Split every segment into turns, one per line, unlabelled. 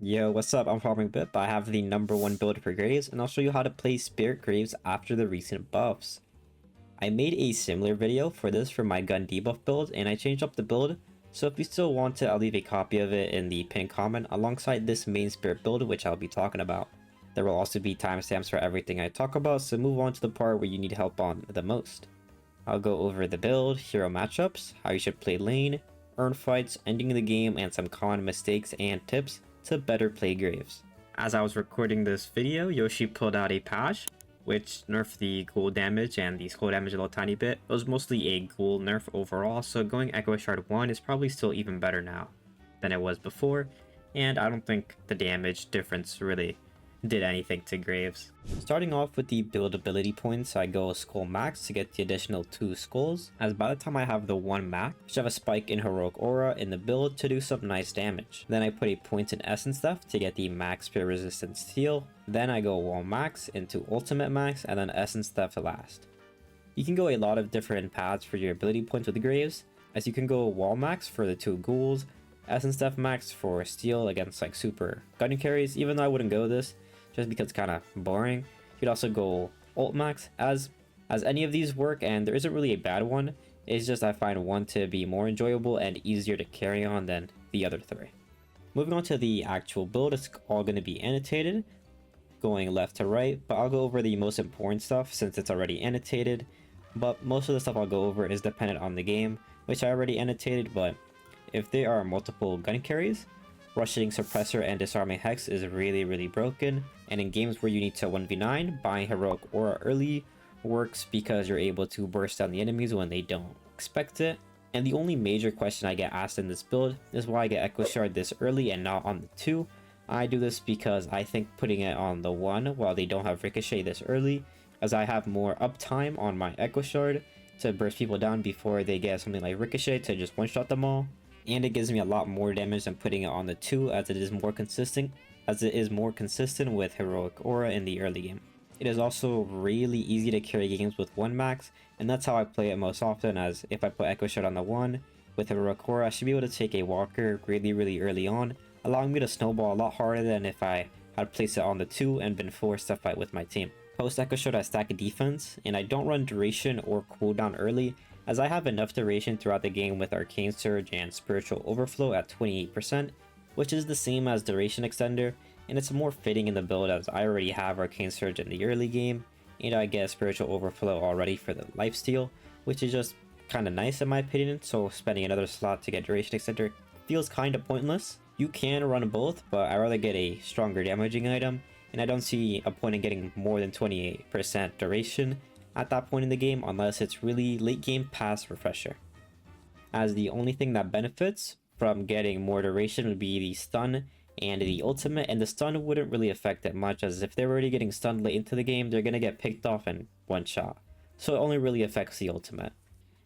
Yo, what's up? I'm Farming Bip. I have the #1 build for Graves, and I'll show you how to play Spirit Graves after the recent buffs. I made a similar video for this for my gun debuff build, and I changed up the build, so if you still want it, I'll leave a copy of it in the pinned comment alongside this main Spirit build, which I'll be talking about. There will also be timestamps for everything I talk about, so move on to the part where you need help on the most. I'll go over the build, hero matchups, how you should play lane, earn fights, ending the game, and some common mistakes and tips to better play Graves. As I was recording this video, Yoshi pulled out a patch, which nerfed the ghoul damage and the skull damage a little tiny bit. It was mostly a ghoul nerf overall, so going Echo Shard 1 is probably still even better now than it was before, and I don't think the damage difference really did anything to Graves. Starting off with the build ability points, I go skull max to get the additional 2 skulls, as by the time I have the 1 max, I should have a spike in heroic aura in the build to do some nice damage. Then I put a point in essence theft to get the max spirit resistance steal. Then I go wall max into ultimate max and then essence theft last. You can go a lot of different paths for your ability points with Graves, as you can go wall max for the 2 ghouls, essence theft max for steal against like super gun carries, even though I wouldn't go this just because it's kind of boring. You could also go ult max, as any of these work, and there isn't really a bad one. It's just I find one to be more enjoyable and easier to carry on than the other 3. Moving on to the actual build, it's all going to be annotated, going left to right, but I'll go over the most important stuff since it's already annotated. But most of the stuff I'll go over is dependent on the game, which I already annotated, but if there are multiple gun carries, rushing suppressor and disarming hex is really broken, and in games where you need to 1v9, buying heroic aura early works because you're able to burst down the enemies when they don't expect it. And the only major question I get asked in this build is why I get Echo Shard this early and not on the 2. I do this because I think putting it on the 1 while they don't have Ricochet this early, as I have more uptime on my Echo Shard to burst people down before they get something like Ricochet to just one-shot them all. And it gives me a lot more damage than putting it on the 2, as it is more consistent with heroic aura in the early game. It is also really easy to carry games with 1 max, and that's how I play it most often, as if I put Echo Shard on the 1 with heroic aura, I should be able to take a walker really early on, allowing me to snowball a lot harder than if I had placed it on the 2 and been forced to fight with my team. Post Echo Shard I stack a defense, and I don't run duration or cooldown early, as I have enough duration throughout the game with Arcane Surge and Spiritual Overflow at 28%, which is the same as Duration Extender, and it's more fitting in the build as I already have Arcane Surge in the early game, and I get Spiritual Overflow already for the lifesteal, which is just kinda nice in my opinion, so spending another slot to get Duration Extender feels kinda pointless. You can run both, but I'd rather get a stronger damaging item, and I don't see a point in getting more than 28% duration at that point in the game unless it's really late game past refresher, as the only thing that benefits from getting more duration would be the stun and the ultimate, and the stun wouldn't really affect it much, as if they're already getting stunned late into the game, they're gonna get picked off in one shot, so it only really affects the ultimate.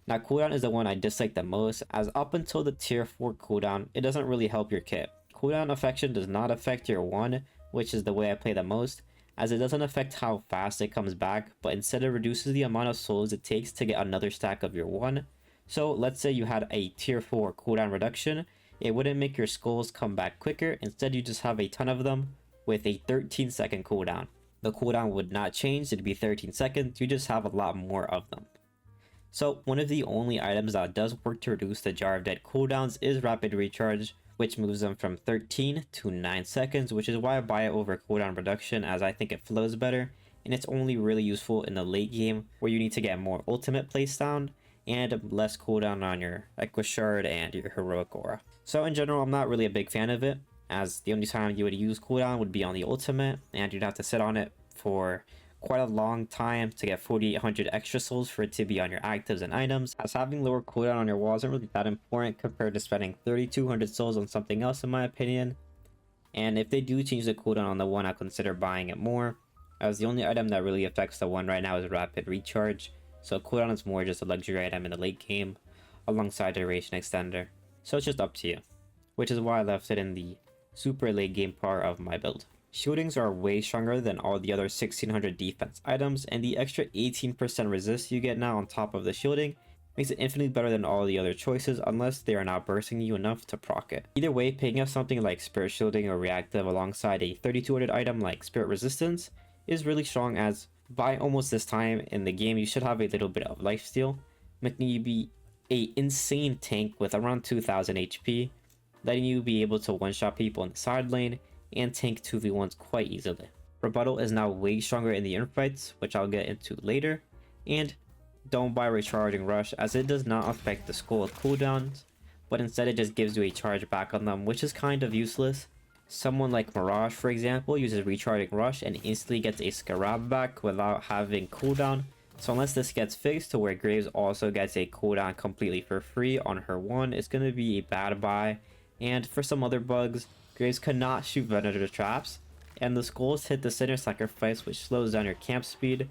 Now cooldown is the one I dislike the most, as up until the tier 4 cooldown, it doesn't really help your kit. Cooldown affection does not affect tier 1, which is the way I play the most, as it doesn't affect how fast it comes back, but instead it reduces the amount of souls it takes to get another stack of your 1. So let's say you had a tier 4 cooldown reduction, it wouldn't make your skulls come back quicker, instead you just have a ton of them with a 13-second cooldown. The cooldown would not change, it'd be 13 seconds, you just have a lot more of them. So one of the only items that does work to reduce the Jar of Dead cooldowns is Rapid Recharge, which moves them from 13 to 9 seconds, which is why I buy it over cooldown reduction, as I think it flows better, and it's only really useful in the late game where you need to get more ultimate playstyle and less cooldown on your Echo Shard and your heroic aura. So in general, I'm not really a big fan of it, as the only time you would use cooldown would be on the ultimate, and you'd have to sit on it for quite a long time to get 4800 extra souls for it to be on your actives and items, as having lower cooldown on your wall isn't really that important compared to spending 3200 souls on something else in my opinion. And if they do change the cooldown on the 1, I'll consider buying it more, as the only item that really affects the 1 right now is Rapid Recharge, so cooldown is more just a luxury item in the late game alongside Duration Extender, so it's just up to you, which is why I left it in the super late game part of my build. Shieldings are way stronger than all the other 1600 defense items, and the extra 18% resist you get now on top of the shielding makes it infinitely better than all the other choices unless they are not bursting you enough to proc it. Either way, picking up something like Spirit Shielding or Reactive alongside a 3200 item like Spirit Resistance is really strong, as by almost this time in the game you should have a little bit of lifesteal, making you be a insane tank with around 2000 HP, letting you be able to one-shot people in the side lane and tank 2v1s quite easily. Rebuttal is now way stronger in the infights, which I'll get into later, and don't buy Recharging Rush as it does not affect the skull cooldowns, but instead it just gives you a charge back on them, which is kind of useless. Someone like Mirage, for example, uses Recharging Rush and instantly gets a Scarab back without having cooldown, so unless this gets fixed to where Graves also gets a cooldown completely for free on her 1, it's going to be a bad buy. And for some other bugs, Graves cannot shoot Venator traps, and the skulls hit the center sacrifice, which slows down your camp speed,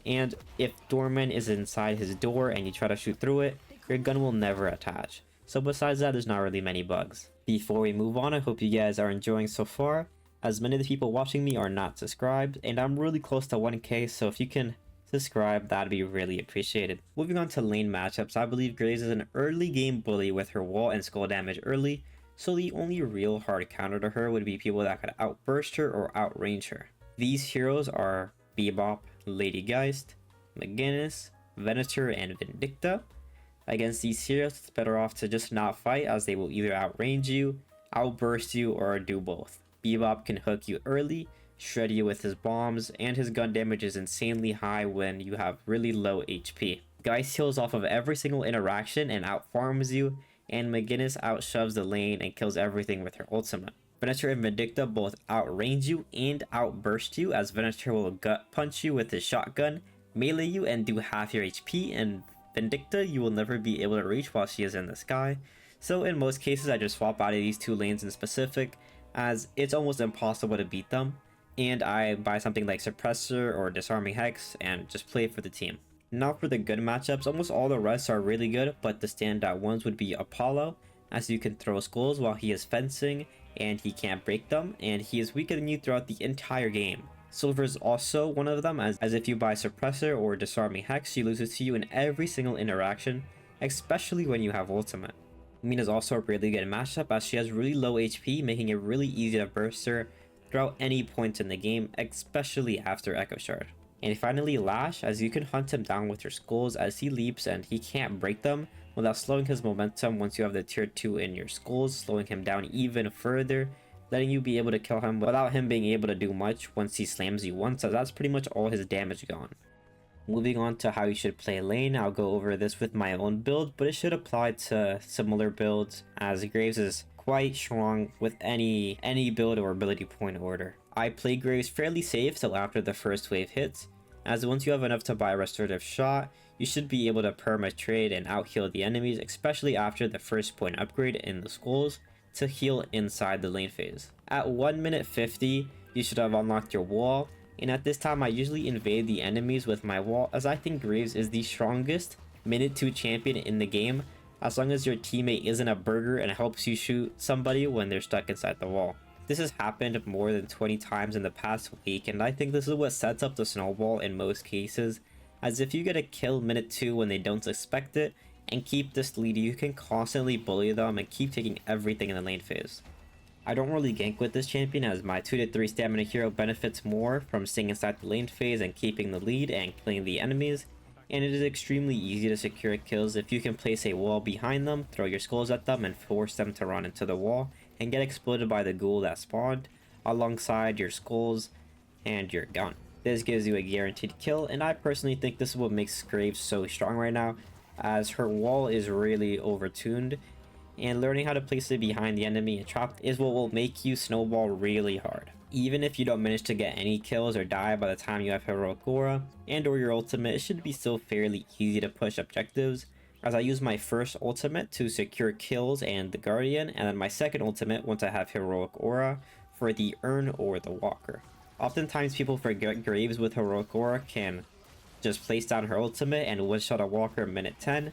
and if Doorman is inside his door and you try to shoot through it, your gun will never attach. So besides that, there's not really many bugs. Before we move on, I hope you guys are enjoying so far, as many of the people watching me are not subscribed, and I'm really close to 1k, so if you can subscribe, that'd be really appreciated. Moving on to lane matchups, I believe Graves is an early game bully with her wall and skull damage early, so the only real hard counter to her would be people that could outburst her or outrange her. These heroes are Bebop, Lady Geist, McGinnis, Venator, and Vindicta. Against these heroes, it's better off to just not fight, as they will either outrange you, outburst you, or do both. Bebop can hook you early, shred you with his bombs, and his gun damage is insanely high when you have really low HP. Geist heals off of every single interaction and outfarms you, and McGinnis outshoves the lane and kills everything with her ultimate. Venator and Vindicta both outrange you and outburst you, as Venator will gut punch you with his shotgun, melee you, and do half your HP, and Vindicta you will never be able to reach while she is in the sky. So in most cases I just swap out of these two lanes in specific, as it's almost impossible to beat them, and I buy something like Suppressor or Disarming Hex and just play for the team. Now for the good matchups, almost all the rest are really good, but the standout ones would be Apollo, as you can throw skulls while he is fencing and he can't break them, and he is weaker than you throughout the entire game. Silver is also one of them, as if you buy Suppressor or Disarming Hex, she loses to you in every single interaction, especially when you have ultimate. Mina is also a really good matchup, as she has really low HP, making it really easy to burst her throughout any point in the game, especially after Echo Shard. And finally Lash, as you can hunt him down with your skulls as he leaps and he can't break them without slowing his momentum once you have the tier 2 in your skulls, slowing him down even further, letting you be able to kill him without him being able to do much once he slams you once, as that's pretty much all his damage gone. Moving on to how you should play lane, I'll go over this with my own build, but it should apply to similar builds, as Graves is quite strong with any build or ability point order. I play Graves fairly safe till after the first wave hits, as once you have enough to buy a restorative shot, you should be able to perma trade and out heal the enemies, especially after the first point upgrade in the skulls to heal inside the lane phase. At 1 minute 50, you should have unlocked your wall, and at this time I usually invade the enemies with my wall, as I think Graves is the strongest minute 2 champion in the game, as long as your teammate isn't a burger and helps you shoot somebody when they're stuck inside the wall. This has happened more than 20 times in the past week, and I think this is what sets up the snowball in most cases, as if you get a kill minute 2 when they don't expect it and keep this lead, you can constantly bully them and keep taking everything in the lane phase. I don't really gank with this champion, as my 2 to 3 stamina hero benefits more from staying inside the lane phase and keeping the lead and killing the enemies, and it is extremely easy to secure kills if you can place a wall behind them, throw your skulls at them, and force them to run into the wall and get exploded by the ghoul that spawned alongside your skulls and your gun. This gives you a guaranteed kill, and I personally think this is what makes Graves so strong right now, as her wall is really overtuned, and learning how to place it behind the enemy and trap is what will make you snowball really hard. Even if you don't manage to get any kills or die by the time you have Heroic Aura and or your ultimate, it should be still fairly easy to push objectives, as I use my first ultimate to secure kills and the Guardian, and then my second ultimate once I have Heroic Aura for the Urn or the Walker. Oftentimes people forget Graves with Heroic Aura can just place down her ultimate and one-shot a Walker minute 10,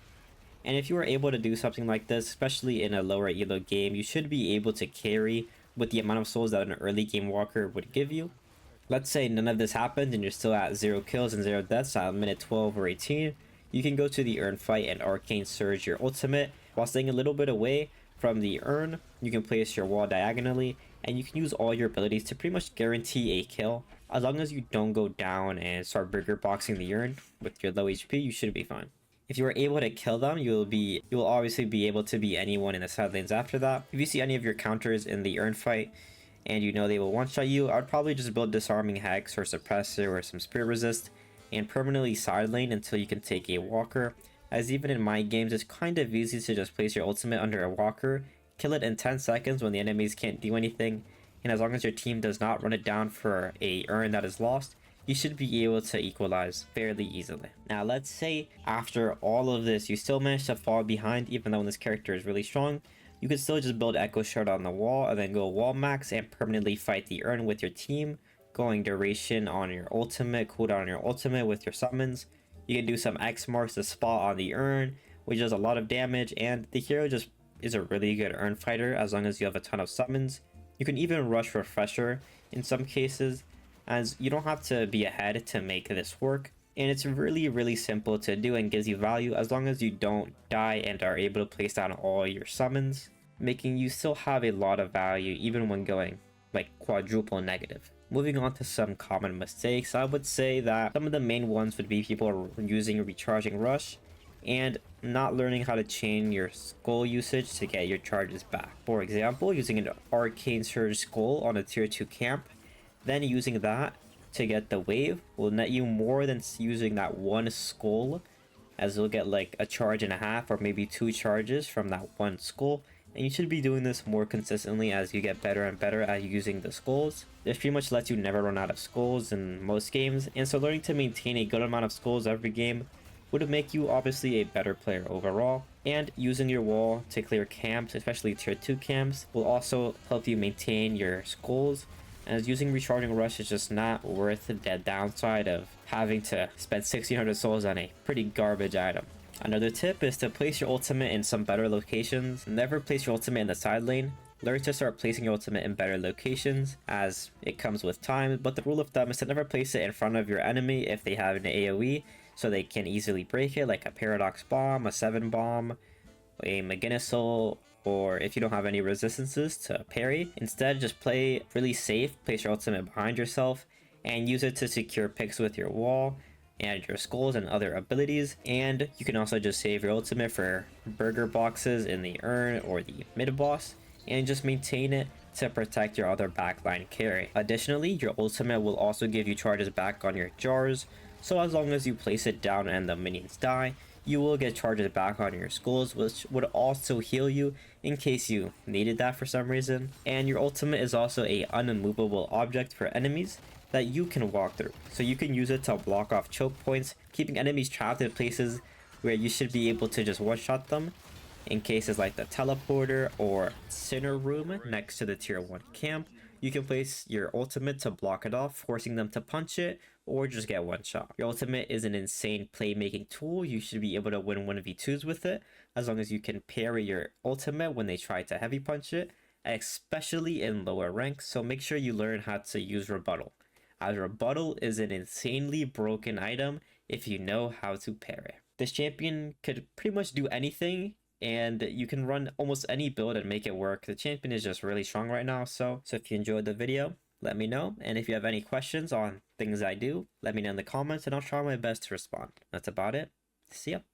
and if you are able to do something like this, especially in a lower elo game, you should be able to carry with the amount of souls that an early game Walker would give you. Let's say none of this happened and you're still at 0 kills and 0 deaths at minute 12 or 18, you can go to the urn fight and arcane surge your ultimate while staying a little bit away from the urn. You can place your wall diagonally, and you can use all your abilities to pretty much guarantee a kill. As long as you don't go down and start burger boxing the urn with your low HP, you should be fine. If you are able to kill them, you will obviously be able to beat anyone in the side lanes after that. If you see any of your counters in the urn fight and you know they will one-shot you, I would probably just build disarming hex or suppressor or some spirit resist and permanently side lane until you can take a walker, as even in my games it's kind of easy to just place your ultimate under a walker, kill it in 10 seconds when the enemies can't do anything, and as long as your team does not run it down for a urn that is lost, you should be able to equalize fairly easily. Now let's say after all of this you still manage to fall behind, even though this character is really strong, you could still just build Echo Shard on the wall and then go wall max and permanently fight the urn with your team, going duration on your ultimate, cooldown on your ultimate with your summons. You can do some X marks the spot on the urn, which does a lot of damage, and the hero just is a really good urn fighter as long as you have a ton of summons. You can even rush refresher in some cases, as you don't have to be ahead to make this work, and it's really simple to do and gives you value as long as you don't die and are able to place down all your summons, making you still have a lot of value even when going like quadruple negative. Moving on to some common mistakes, I would say that some of the main ones would be people using recharging rush and not learning how to chain your skull usage to get your charges back. For example, using an arcane surge skull on a tier 2 camp, then using that to get the wave will net you more than using that one skull, as you'll get like a charge and a half or maybe 2 charges from that one skull. And you should be doing this more consistently as you get better and better at using the skulls. This pretty much lets you never run out of skulls in most games, and so learning to maintain a good amount of skulls every game would make you obviously a better player overall. And using your wall to clear camps, especially tier 2 camps, will also help you maintain your skulls, as using recharging rush is just not worth the downside of having to spend 1600 souls on a pretty garbage item. Another tip is to place your ultimate in some better locations. Never place your ultimate in the side lane. Learn to start placing your ultimate in better locations as it comes with time, but the rule of thumb is to never place it in front of your enemy if they have an AoE, so they can easily break it, like a Paradox Bomb, a 7 Bomb, a McGinnis Soul, or if you don't have any resistances to parry. Instead, just play really safe, place your ultimate behind yourself, and use it to secure picks with your wall and your skulls and other abilities. And you can also just save your ultimate for burger boxes in the urn or the mid boss, and just maintain it to protect your other backline carry. Additionally, your ultimate will also give you charges back on your jars, so as long as you place it down and the minions die, you will get charges back on your skulls, which would also heal you in case you needed that for some reason. And your ultimate is also a unmovable object for enemies that you can walk through, so you can use it to block off choke points, keeping enemies trapped in places where you should be able to just one-shot them, in cases like the teleporter or sinner room next to the tier 1 camp. You can place your ultimate to block it off, forcing them to punch it or just get one shot. Your ultimate is an insane playmaking tool. You should be able to win 1v2s with it as long as you can parry your ultimate when they try to heavy punch it, especially in lower ranks, so make sure you learn how to use rebuttal, as rebuttal is an insanely broken item if you know how to parry. This champion could pretty much do anything, and you can run almost any build and make it work. The champion is just really strong right now, so if you enjoyed the video, let me know. And if you have any questions on things I do, let me know in the comments and I'll try my best to respond. That's about it. See ya.